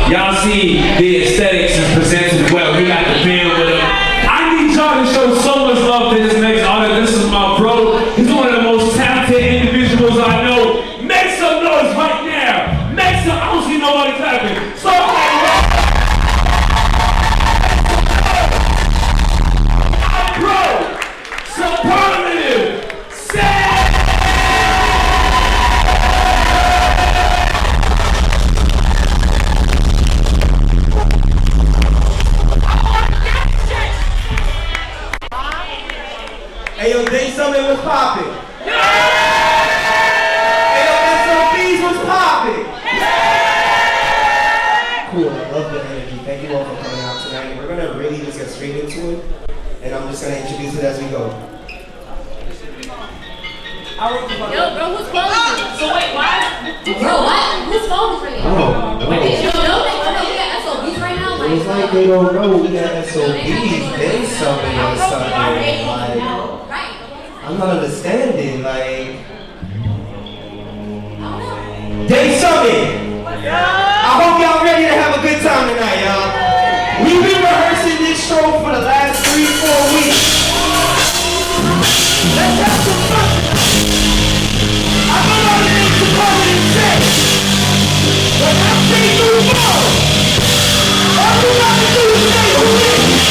Y'all see the aesthetics is presented well. We got the band with him. I need y'all to show so much love to this next artist. This is my bro. He's one of the most talented individuals I know. Make some noise right now. Make some. I don't see nobody clapping. So Hey yo, Day Summit was popping. Yeah! Hey yo, SOBs was popping. Yeah! Cool, I love the energy. Thank you all for coming out tonight. We're gonna really just get straight into it, and I'm just gonna introduce it as we go. Yo, bro, whose phone is it? So wait, why? Bro, what? Whose phone is ringing? Oh, no. Wait, you don't know? We got SOBs right now? It's like they don't know we got SOBs. Day Summit or something. Right. I'm not understanding, like... Day Summit! I hope y'all ready to have a good time tonight, y'all. We've been rehearsing this show for the last 3-4 weeks. Let's have some fun! I know all the things to call it and say, but I'm saying no more! All you gotta do is say who it is!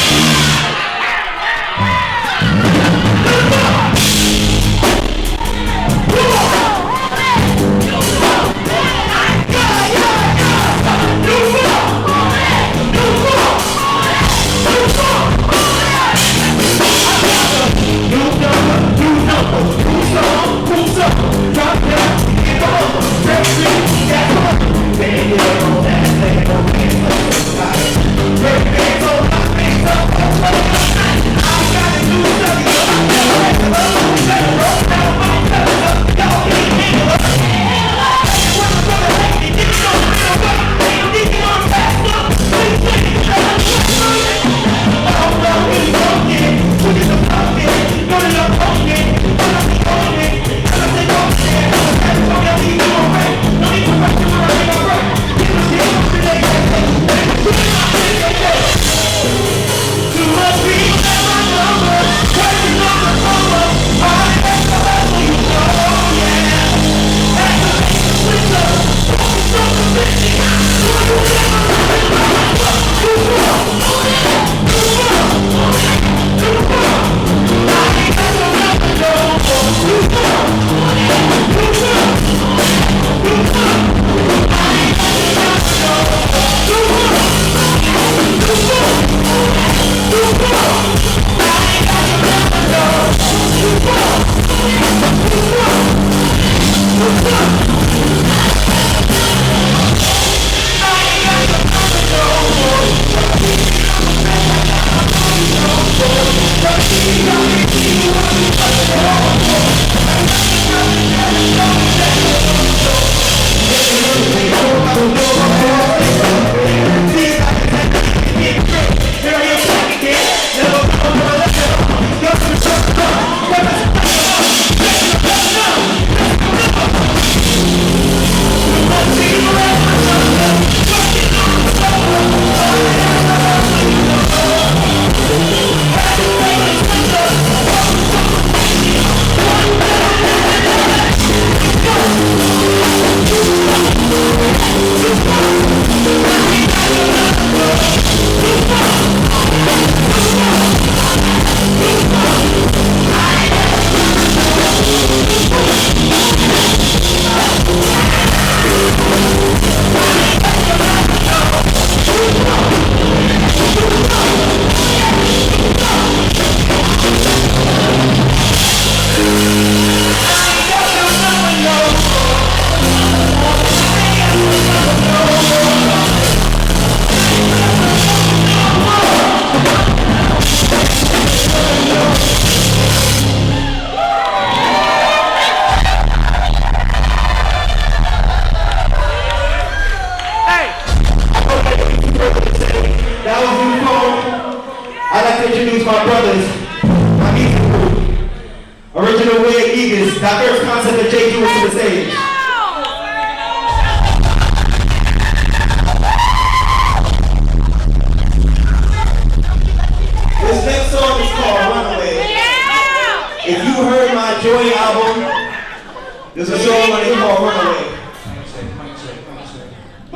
Original Way Eagles, diverse concept of J. Lewis to the stage.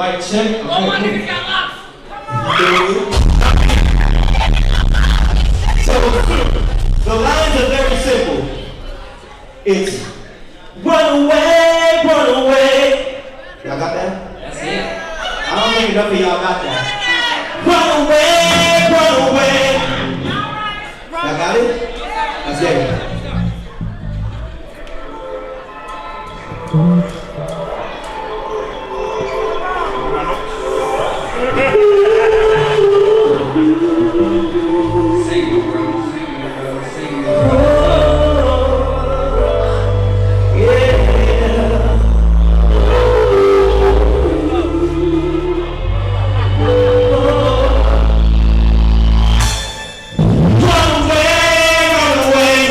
Mic check. All my niggas got locks. So, the lines are very simple. It's run away, run away. Y'all got that? That's it. I don't think enough of y'all got that. Run away, run away. Y'all got it? Let's get it. Sing it, bro. Sing it, bro. Sing it, bro. Run away,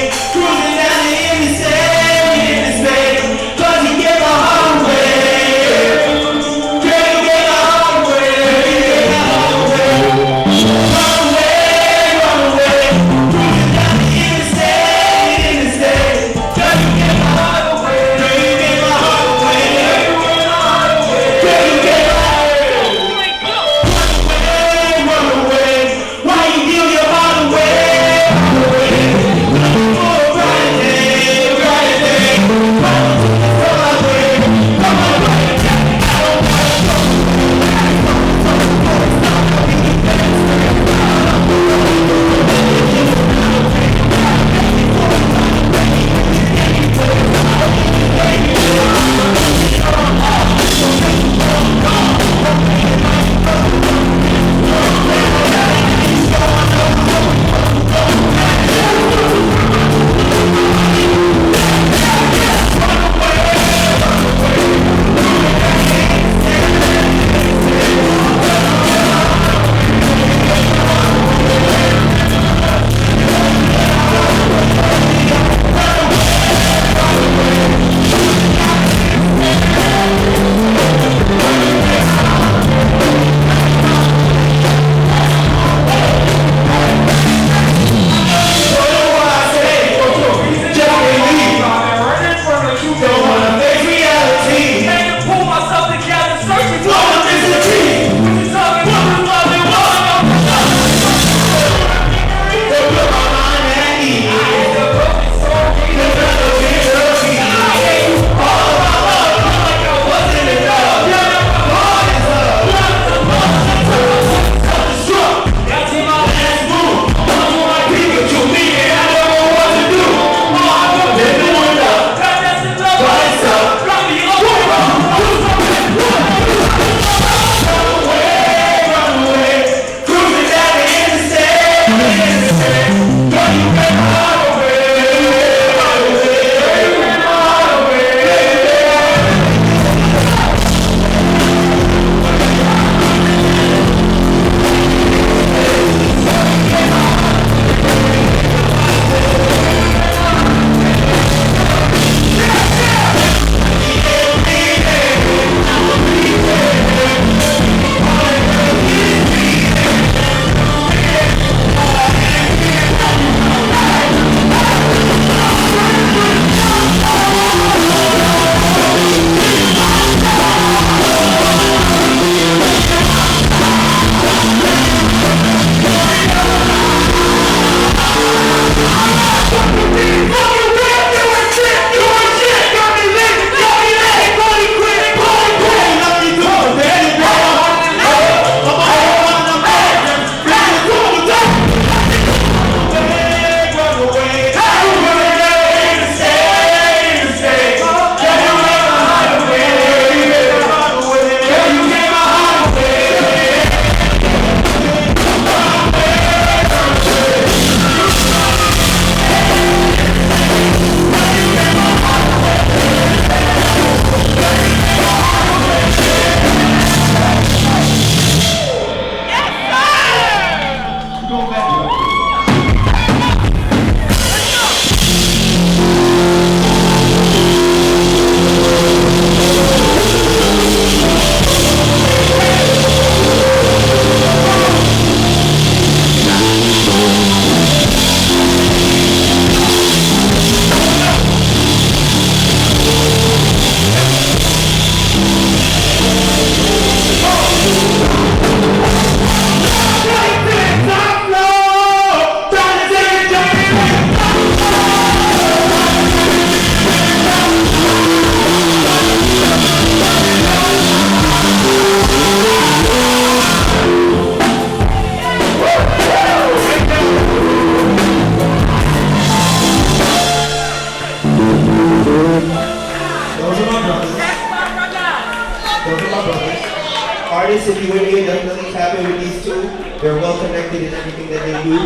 okay, nothing's happening with these two. They're well connected in everything that they do.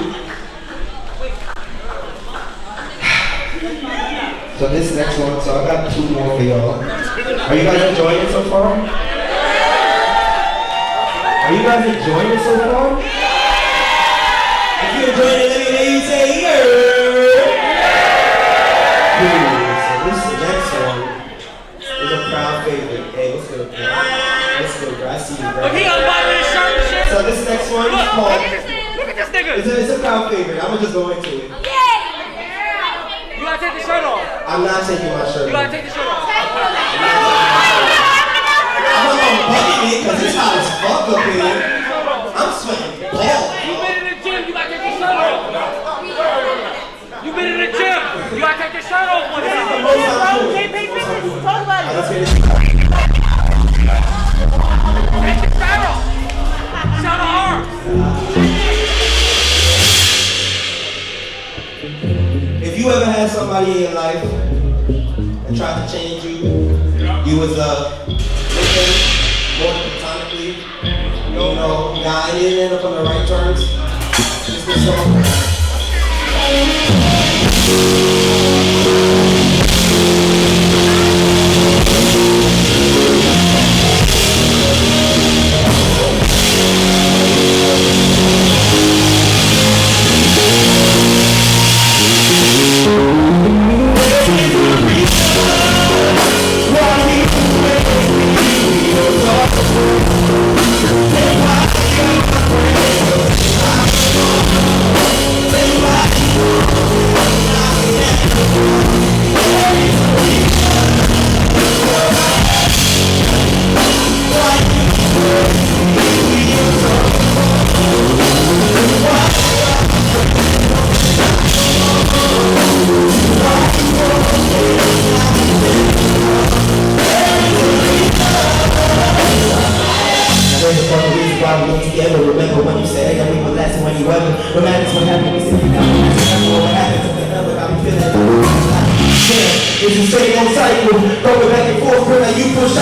So this next one, so I got 2 more for y'all. Are you guys enjoying it so far? Are you guys enjoying it so far? If you're enjoying it, let me hear you say yeah. Cool. So this next one is a crowd favorite. Hey, what's good, man? What's good, bro? I see you, bro. Look, he unbuttoned his shirt and shit. So this next one is called. Look at this nigga. It's a crowd favorite. I'm gonna just go into it. You gotta take the shirt off. I'm not taking my shirt You gotta off. take the shirt off. I'm not gonna bucket it because it's hot as fuck up here. I'm sweating balls. You been in the gym, you gotta take your shirt off. You been in the gym, you gotta take your shirt off one time. Talk about it. Let's get it. Take your shirt off. Shout out arms. If you ever had somebody in your life that tried to change you, you was looking more platonically, you know, nah, it didn't end up on the right terms. Just this song. Remember when you said that we were less than when you ever romantic what happened we said you got me what happened to the other got me feeling yeah, it's the same old cycle going back and forth when you push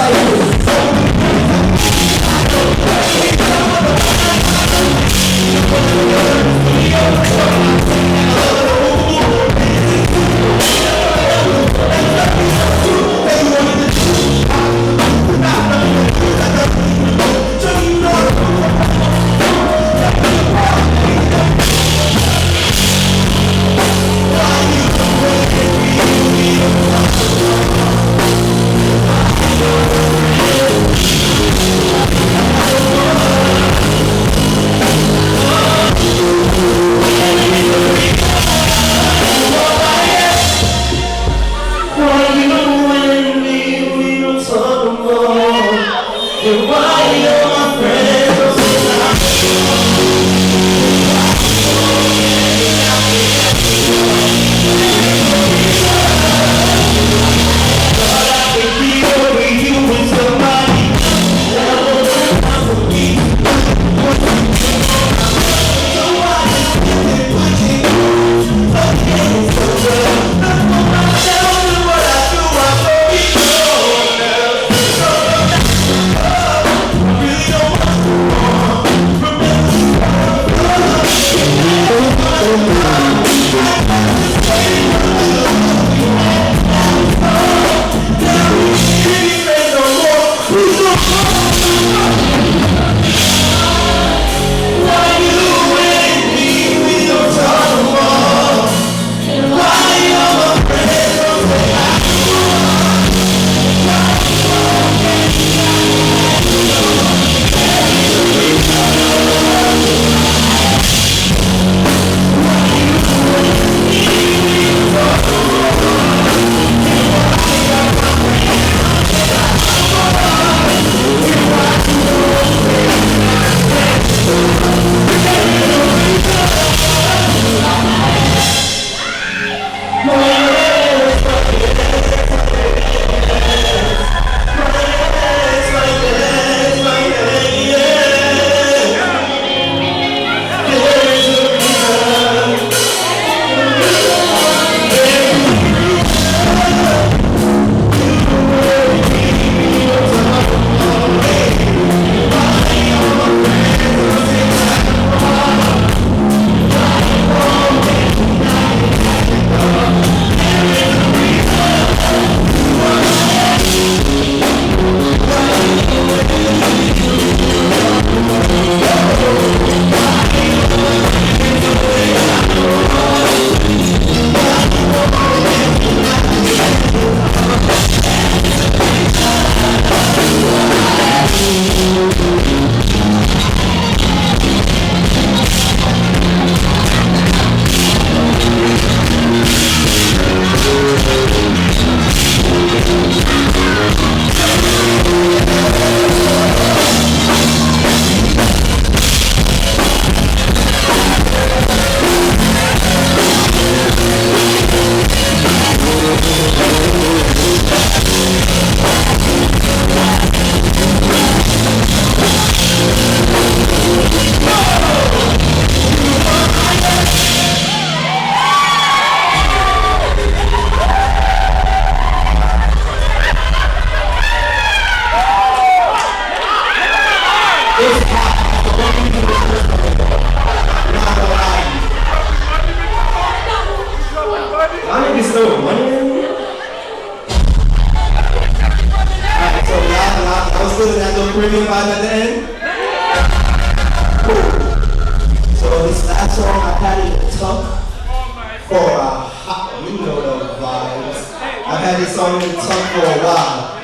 had this song in the tuck for a while.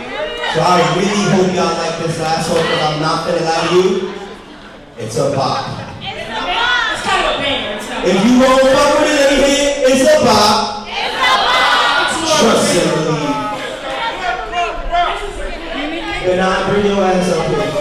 So I really hope y'all like this last one because I'm not gonna lie to you. It's a bop. It's kind of a banger. If you won't fuck with it in here, it's a bop. Trust and believe. Then I bring your ass up here.